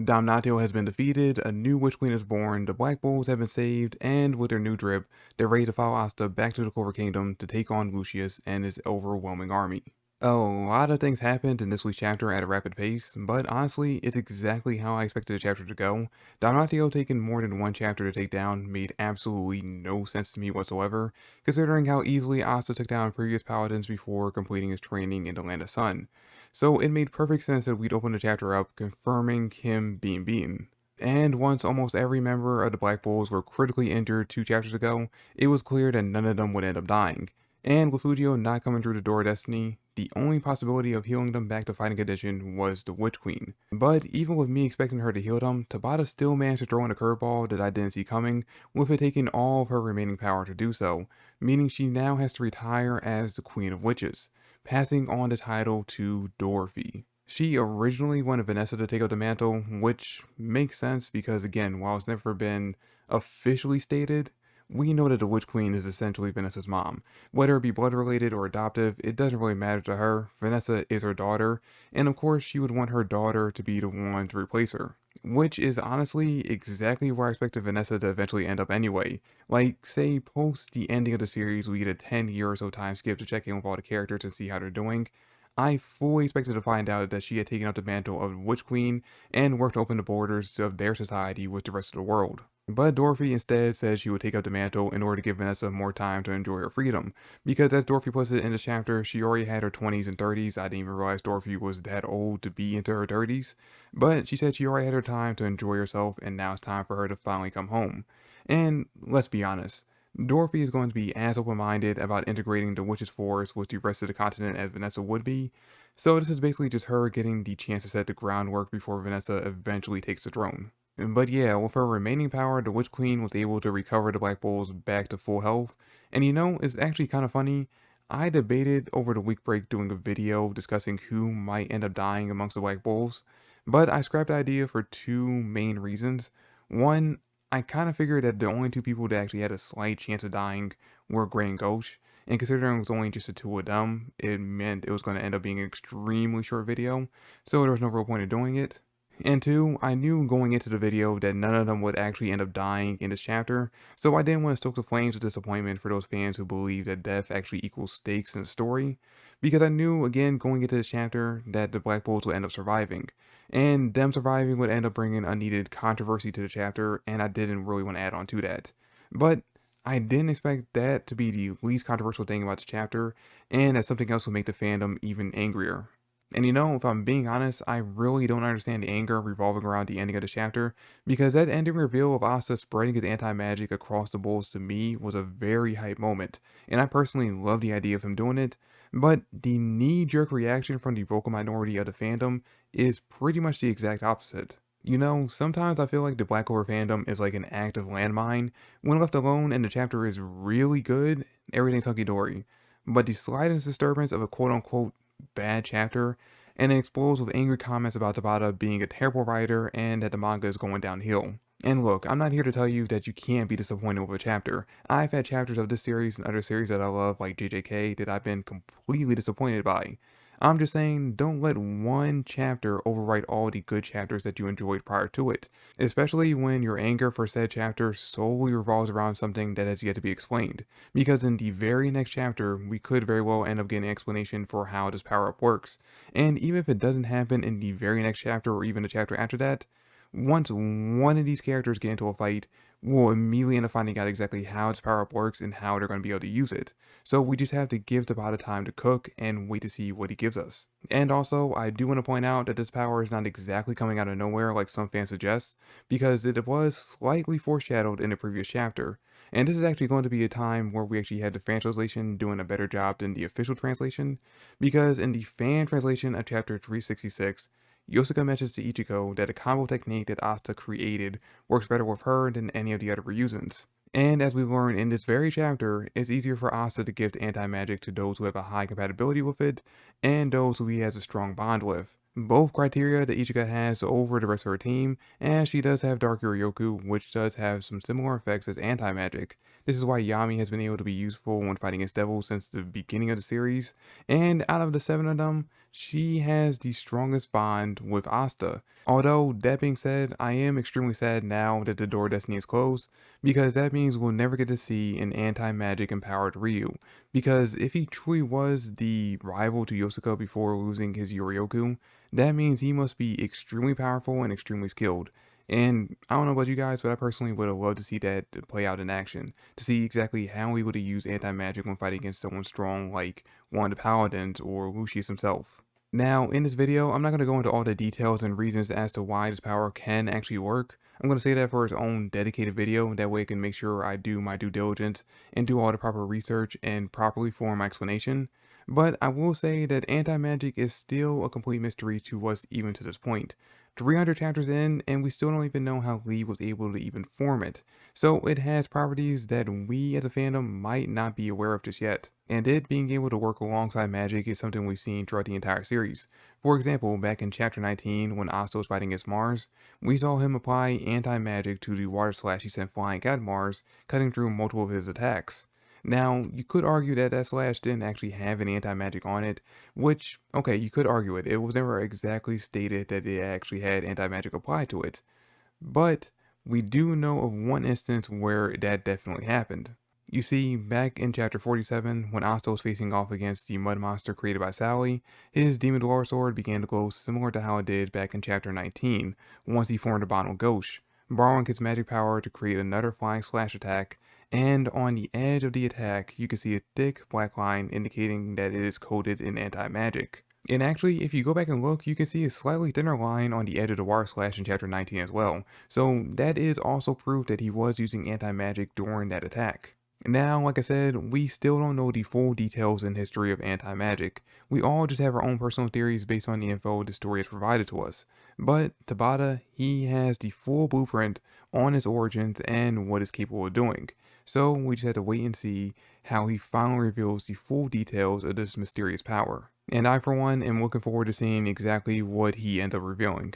Damnatio has been defeated, a new Witch Queen is born, the Black Bulls have been saved, and with their new drip, they're ready to follow Asta back to the Clover Kingdom to take on Lucius and his overwhelming army. A lot of things happened in this week's chapter at a rapid pace, but honestly, it's exactly how I expected the chapter to go. Damnatio taking more than one chapter to take down made absolutely no sense to me whatsoever, considering how easily Asta took down previous paladins before completing his training in the Land of Sun. So it made perfect sense that we'd open the chapter up confirming him being beaten. And once almost every member of the Black Bulls were critically injured 2 chapters ago, it was clear that none of them would end up dying. And with Fujio not coming through the door of destiny, the only possibility of healing them back to fighting condition was the Witch Queen. But even with me expecting her to heal them, Tabata still managed to throw in a curveball that I didn't see coming, with it taking all of her remaining power to do so, meaning she now has to retire as the Queen of Witches, passing on the title to Dorothy. She originally wanted Vanessa to take up the mantle, which makes sense because, again, while it's never been officially stated, we know that the Witch Queen is essentially Vanessa's mom. Whether it be blood related or adoptive, it doesn't really matter to her. Vanessa is her daughter, and of course, she would want her daughter to be the one to replace her. Which is honestly exactly where I expected Vanessa to eventually end up anyway. Like, say, post the ending of the series, we get a 10-year or so time skip to check in with all the characters and see how they're doing. I fully expected to find out that she had taken up the mantle of Witch Queen and worked to open the borders of their society with the rest of the world. But Dorothy instead said she would take up the mantle in order to give Vanessa more time to enjoy her freedom, because as Dorothy puts it in this chapter, she already had her 20s and 30s. I didn't even realize Dorothy was that old to be into her 30s, but she said she already had her time to enjoy herself and now it's time for her to finally come home. And let's be honest, Dorothy is going to be as open-minded about integrating the Witch's Force with the rest of the continent as Vanessa would be, so this is basically just her getting the chance to set the groundwork before Vanessa eventually takes the throne. But yeah, with her remaining power, the Witch Queen was able to recover the Black Bulls back to full health, and it's actually kind of funny. I debated over the week break doing a video discussing who might end up dying amongst the Black Bulls, but I scrapped the idea for 2 main reasons. One, I kind of figured that the only 2 people that actually had a slight chance of dying were Gray and Ghosh, and considering it was only just the 2 of them, it meant it was going to end up being an extremely short video, so there was no real point in doing it. And 2, I knew going into the video that none of them would actually end up dying in this chapter, so I didn't want to stoke the flames of disappointment for those fans who believe that death actually equals stakes in the story, because I knew, again, going into this chapter, that the Black Bulls would end up surviving, and them surviving would end up bringing unneeded controversy to the chapter, and I didn't really want to add on to that. But I didn't expect that to be the least controversial thing about the chapter, and that something else would make the fandom even angrier. And if I'm being honest, I really don't understand the anger revolving around the ending of the chapter, because that ending reveal of Asta spreading his anti-magic across the bulls to me was a very hype moment, and I personally love the idea of him doing it, but the knee-jerk reaction from the vocal minority of the fandom is pretty much the exact opposite. Sometimes I feel like the Black Clover fandom is like an active landmine. When left alone and the chapter is really good, everything's hunky-dory. But the slightest disturbance of a quote-unquote bad chapter, and it explodes with angry comments about Tabata being a terrible writer and that the manga is going downhill. And look, I'm not here to tell you that you can't be disappointed with a chapter. I've had chapters of this series and other series that I love, like JJK, that I've been completely disappointed by. I'm just saying, don't let one chapter overwrite all the good chapters that you enjoyed prior to it, especially when your anger for said chapter solely revolves around something that has yet to be explained, because in the very next chapter, we could very well end up getting an explanation for how this power-up works, and even if it doesn't happen in the very next chapter or even the chapter after that, once one of these characters get into a fight, we'll immediately end up finding out exactly how this power-up works and how they're going to be able to use it. So we just have to give Tabata time to cook and wait to see what he gives us. And also, I do want to point out that this power is not exactly coming out of nowhere like some fans suggest, because it was slightly foreshadowed in the previous chapter. And this is actually going to be a time where we actually had the fan translation doing a better job than the official translation, because in the fan translation of chapter 366, Yosuka mentions to Ichiko that the combo technique that Asta created works better with her than any of the other Ryuzans. And as we learn in this very chapter, it's easier for Asta to gift anti-magic to those who have a high compatibility with it, and those who he has a strong bond with. Both criteria that Ichika has over the rest of her team, and she does have Dark Yoryoku, which does have some similar effects as anti-magic. This is why Yami has been able to be useful when fighting against devils since the beginning of the series, and out of the 7 of them, she has the strongest bond with Asta, Although, that being said, I am extremely sad now that the door of destiny is closed, because that means we'll never get to see an anti-magic empowered Ryu. Because if he truly was the rival to Yosuke before losing his Yorioku, that means he must be extremely powerful and extremely skilled. And I don't know about you guys, but I personally would have loved to see that play out in action, to see exactly how he would have used anti-magic when fighting against someone strong like one of the Paladins or Lucius himself. Now, in this video, I'm not going to go into all the details and reasons as to why this power can actually work. I'm going to say that for its own dedicated video, that way I can make sure I do my due diligence and do all the proper research and properly form my explanation. But I will say that anti-magic is still a complete mystery to us even to this point. 300 chapters in, and we still don't even know how Lee was able to even form it. So it has properties that we as a fandom might not be aware of just yet. And it being able to work alongside magic is something we've seen throughout the entire series. For example, back in chapter 19 when Asta was fighting against Mars, we saw him apply anti-magic to the water slash he sent flying at Mars, cutting through multiple of his attacks. Now, you could argue that that slash didn't actually have any anti-magic on it, which, okay, you could argue it. It was never exactly stated that it actually had anti-magic applied to it. But we do know of one instance where that definitely happened. You see, back in chapter 47, when Asta was facing off against the mud monster created by Sally, his Demon Dweller sword began to glow similar to how it did back in chapter 19, once he formed a bond with Ghosh, borrowing his magic power to create another flying slash attack, and on the edge of the attack, you can see a thick black line indicating that it is coated in anti-magic. And actually, if you go back and look, you can see a slightly thinner line on the edge of the water slash in chapter 19 as well. So that is also proof that he was using anti-magic during that attack. Now, like I said, we still don't know the full details and history of anti-magic. We all just have our own personal theories based on the info the story has provided to us. But Tabata, he has the full blueprint on his origins and what it's capable of doing. So we just have to wait and see how he finally reveals the full details of this mysterious power. And I, for one, am looking forward to seeing exactly what he ends up revealing.